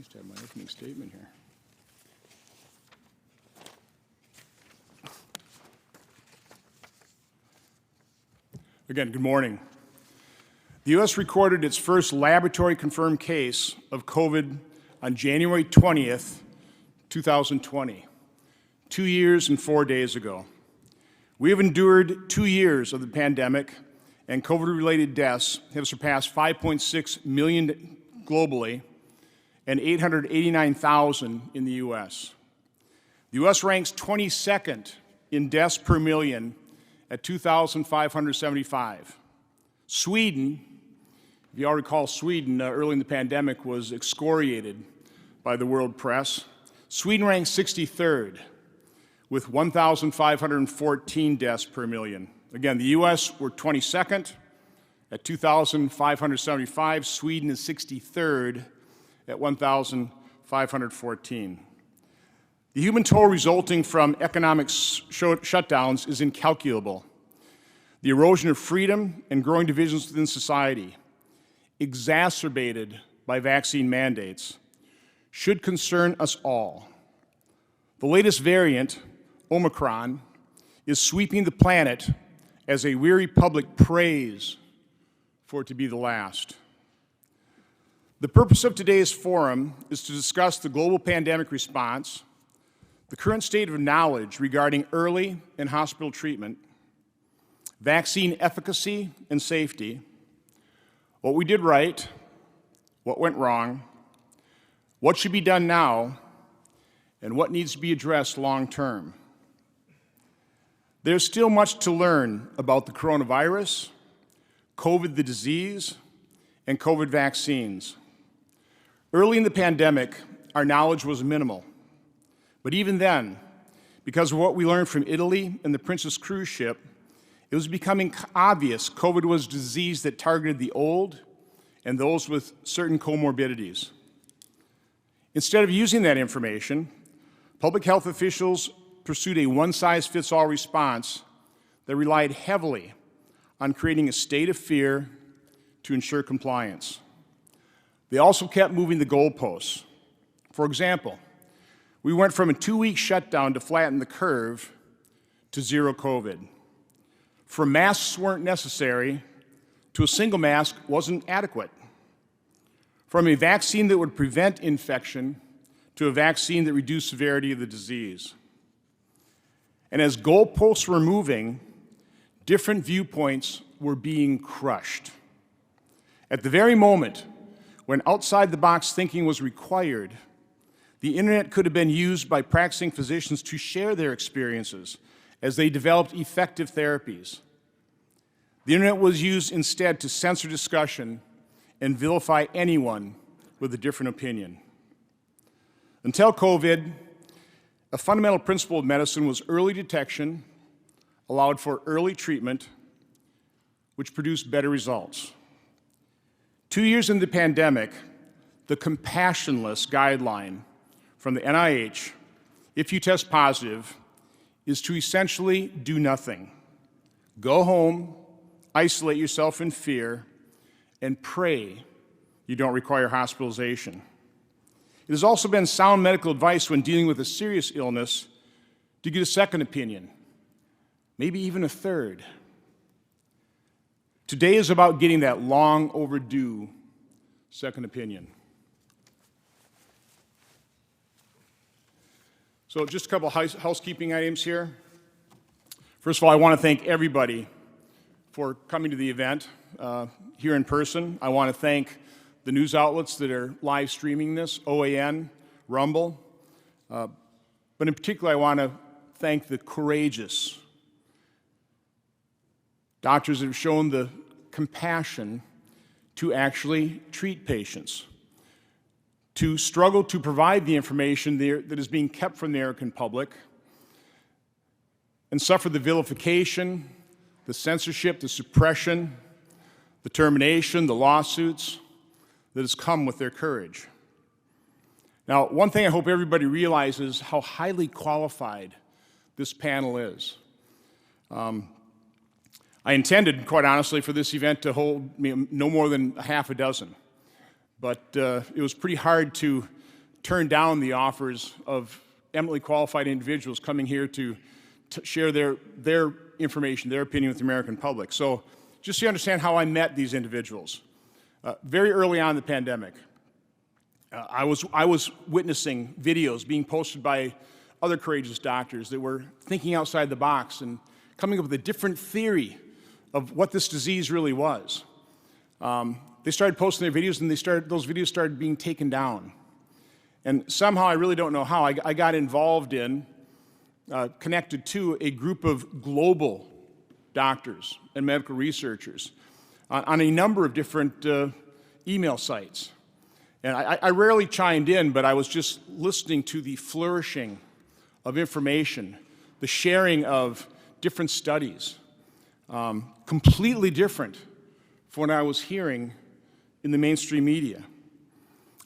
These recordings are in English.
just have my opening statement here. Again, good morning. The U.S. recorded its first laboratory-confirmed case of COVID on January 20th, 2020, 2 years and 4 days ago. We have endured 2 years of the pandemic, and COVID-related deaths have surpassed 5.6 million globally and 889,000 in the U.S. The U.S. ranks 22nd in deaths per million at 2,575. Sweden, if you all recall, Sweden early in the pandemic was excoriated by the world press. Sweden ranks 63rd with 1,514 deaths per million. Again, the U.S. were 22nd at 2,575. Sweden is 63rd at 1,514. The human toll resulting from economic shutdowns is incalculable. The erosion of freedom and growing divisions within society, exacerbated by vaccine mandates, should concern us all. The latest variant, Omicron, is sweeping the planet as a weary public prays for it to be the last. The purpose of today's forum is to discuss the global pandemic response, the current state of knowledge regarding early and hospital treatment, vaccine efficacy and safety, what we did right, what went wrong, what should be done now, and what needs to be addressed long term. There's still much to learn about the coronavirus, COVID the disease, and COVID vaccines. Early in the pandemic, our knowledge was minimal. But even then, because of what we learned from Italy and the Princess cruise ship, it was becoming obvious COVID was a disease that targeted the old and those with certain comorbidities. Instead of using that information, public health officials pursued a one-size-fits-all response that relied heavily on creating a state of fear to ensure compliance. They also kept moving the goalposts. For example, we went from a 2-week shutdown to flatten the curve to zero COVID. From masks weren't necessary to a single mask wasn't adequate. From a vaccine that would prevent infection to a vaccine that reduced severity of the disease. And as goalposts were moving, different viewpoints were being crushed. At the very moment when outside-the-box thinking was required, the internet could have been used by practicing physicians to share their experiences as they developed effective therapies. The internet was used instead to censor discussion and vilify anyone with a different opinion. Until COVID, a fundamental principle of medicine was early detection, allowed for early treatment, which produced better results. 2 years into the pandemic, the compassionless guideline from the NIH, if you test positive, is to essentially do nothing. Go home, isolate yourself in fear, and pray you don't require hospitalization. It has also been sound medical advice when dealing with a serious illness to get a second opinion, maybe even a third. Today is about getting that long overdue second opinion. So just a couple housekeeping items here. First of all, I want to thank everybody for coming to the event here in person. I want to thank the news outlets that are live streaming this, OAN, Rumble. But in particular, I want to thank the courageous doctors that have shown the compassion to actually treat patients, to struggle to provide the information that is being kept from the American public, and suffer the vilification, the censorship, the suppression, the termination, the lawsuits that has come with their courage. Now, one thing I hope everybody realizes how highly qualified this panel is. I intended, quite honestly, for this event to hold no more than half a dozen, but it was pretty hard to turned down the offers of eminently qualified individuals coming here to share their information, their opinion with the American public. So just so you understand how I met these individuals. Very early on in the pandemic, I was witnessing videos being posted by other courageous doctors that were thinking outside the box and coming up with a different theory of what this disease really was. They started posting their videos, and those videos started being taken down. And somehow, I really don't know how, I got involved in, connected to a group of global doctors and medical researchers on a number of different email sites. And I rarely chimed in, but I was just listening to the flourishing of information, the sharing of different studies, completely different from what I was hearing in the mainstream media.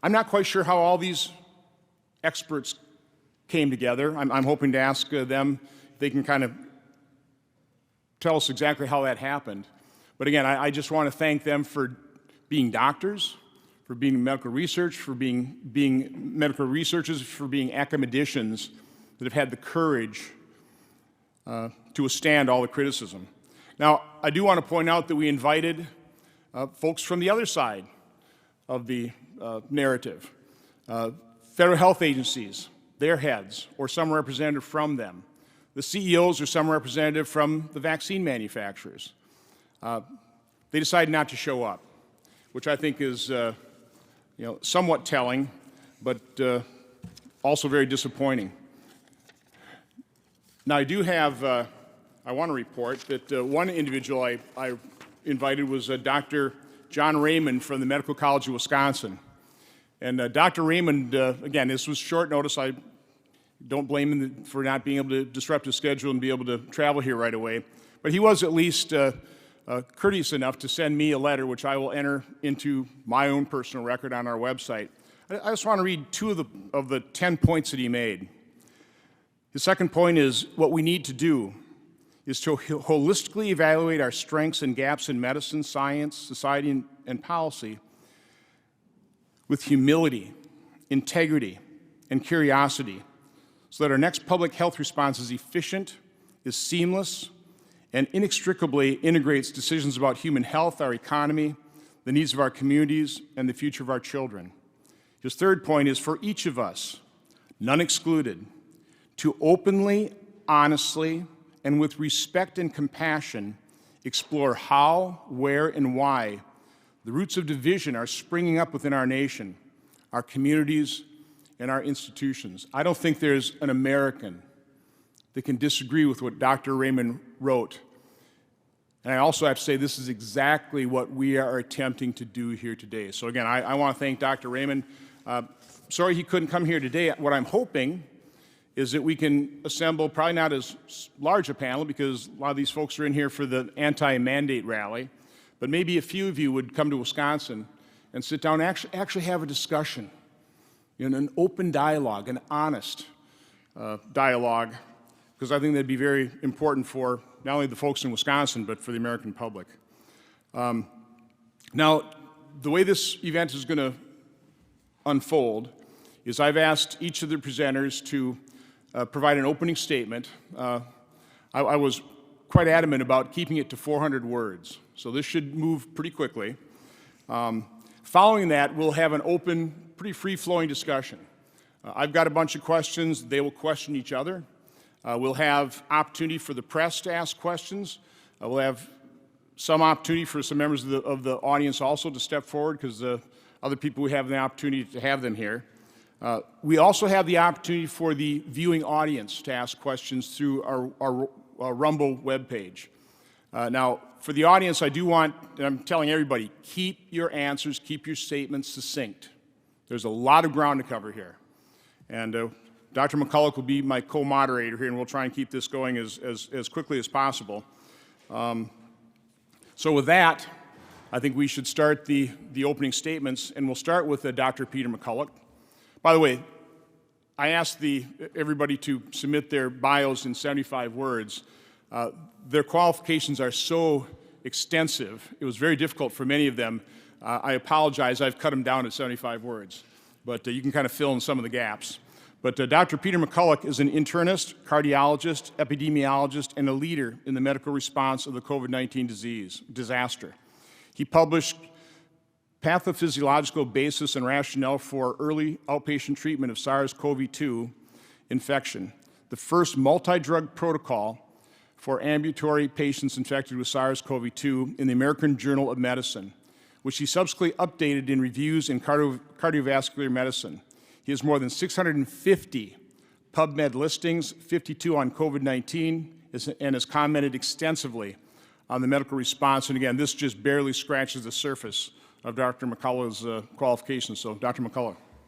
I'm not quite sure how all these experts came together. I'm hoping to ask them if they can kind of tell us exactly how that happened. But again, I just want to thank them for being doctors, for being medical research, for being medical researchers, for being academicians that have had the courage to withstand all the criticism. Now, I do want to point out that we invited folks from the other side of the narrative. Federal health agencies, their heads, or some representative from them. The CEOs or some representative from the vaccine manufacturers. They decided not to show up, which I think is somewhat telling, but also very disappointing. Now, I do have, I want to report that one individual I invited was Dr. John Raymond from the Medical College of Wisconsin. And Dr. Raymond, again, this was short notice. I don't blame him for not being able to disrupt his schedule and be able to travel here right away. But he was at least courteous enough to send me a letter, which I will enter into my own personal record on our website. I just want to read two of the 10 points that he made. The second point is, what we need to do is to holistically evaluate our strengths and gaps in medicine, science, society, and policy with humility, integrity, and curiosity, so that our next public health response is efficient, is seamless, and inextricably integrates decisions about human health, our economy, the needs of our communities, and the future of our children. His third point is for each of us, none excluded, to openly, honestly, and with respect and compassion explore how, where, and why the roots of division are springing up within our nation, our communities, and our institutions. I don't think there's an American that can disagree with what Dr. Raymond wrote. And I also have to say this is exactly what we are attempting to do here today. So again, I want to thank Dr. Raymond. Sorry he couldn't come here today. What I'm hoping is that we can assemble, probably not as large a panel because a lot of these folks are in here for the anti-mandate rally, but maybe a few of you would come to Wisconsin and sit down and actually have a discussion, an open dialogue, an honest dialogue, because I think that'd be very important for not only the folks in Wisconsin, but for the American public. Now, the way this event is going to unfold is I've asked each of the presenters to provide an opening statement. I was quite adamant about keeping it to 400 words, so this should move pretty quickly. Following that, we'll have an open, pretty free-flowing discussion. I've got a bunch of questions. They will question each other. We'll have opportunity for the press to ask questions. We'll have some opportunity for some members of the audience also to step forward because the other people we have the opportunity to have them here. We also have the opportunity for the viewing audience to ask questions through our Rumble webpage. Now, for the audience, I do want, and I'm telling everybody, keep your answers, keep your statements succinct. There's a lot of ground to cover here. And Dr. McCulloch will be my co-moderator here, and we'll try and keep this going as quickly as possible. So with that, I think we should start the opening statements, and we'll start with Dr. Peter McCulloch. By the way, I asked everybody to submit their bios in 75 words. Their qualifications are so extensive, it was very difficult for many of them. I apologize, I've cut them down to 75 words. but you can kind of fill in some of the gaps. But Dr. Peter McCulloch is an internist, cardiologist, epidemiologist, and a leader in the medical response of the COVID-19 disaster. He published Pathophysiological Basis and Rationale for Early Outpatient Treatment of SARS-CoV-2 Infection, the first multi-drug protocol for ambulatory patients infected with SARS-CoV-2 in the American Journal of Medicine, which he subsequently updated in reviews in cardiovascular medicine. He has more than 650 PubMed listings, 52 on COVID-19, and has commented extensively on the medical response. And again, this just barely scratches the surface of Dr. McCullough's qualifications. So, Dr. McCullough.